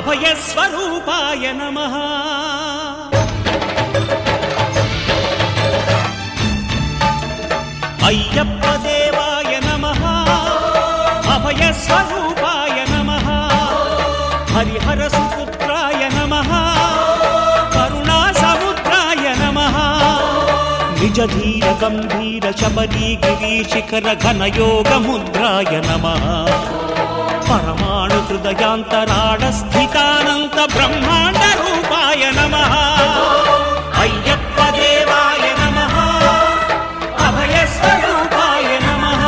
అభయస్వరూపాయ నమః అయ్యప్ప దేవాయ నమః అభయస్వరూపాయ నమః హరిహర సుపుత్రాయ నమః కరుణా సముద్రాయ నమః నిజ ధీర గంభీర శబరీ గిరీశిఖర ఘనయోగ ముద్రాయ నమః పరమాణు హృదయాంతరాడ స్థితానంత బ్రహ్మాండ రూపాయ నమః అయ్యప్ప దేవాయ నమః అభయస్వరూపాయ నమః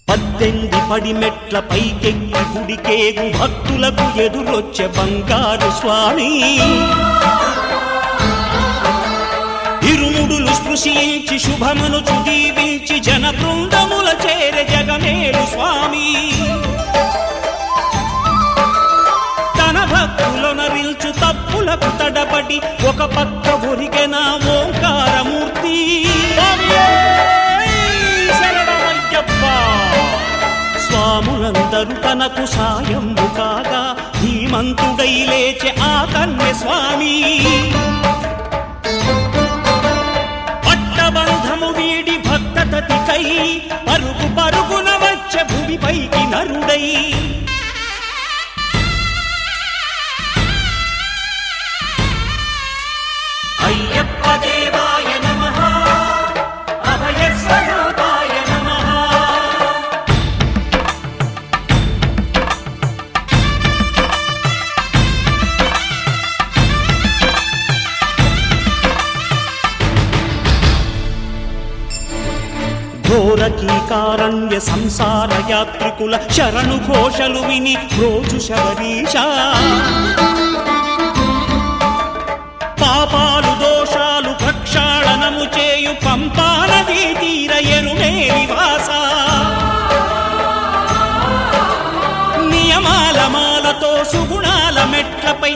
పద్దెంది పడిమెట్ల పైకెక్కి గుడికేగు భక్తులకు ఎదురొచ్చే బంగారు స్వామి ఇరుముడులు స్పృశించి శుభమును చుదీవించి జన బృందముల చేర జగమేలు స్వామి తన భక్తులొనరిల్చు తప్పులకు తడబడి ఒక పక్క ఒరిగెన ఓంకారమూర్తి స్వాములందరూ తనకు సాయము కాగా ధీమంతుడై లేచె ఆ కన్య స్వామి పట్టబంధము వీడి భక్తతతికై పరుగు పరుగున వచ్చె భూమిపైకి నరుడై అయ్యప్ప దేవాయ నమః అభయస్వరూపాయ నమః ఘోరకీకారణ్య సంసార యాత్రికుల శరణు ఘోషలు విని రోజు శబరీష పాపాలు దోషాలు ప్రక్షాళనము చేయు పంపా నదీ తీర ఎరుమేలి వాస నియమాల మాలతో సుగుణాల మెట్లపై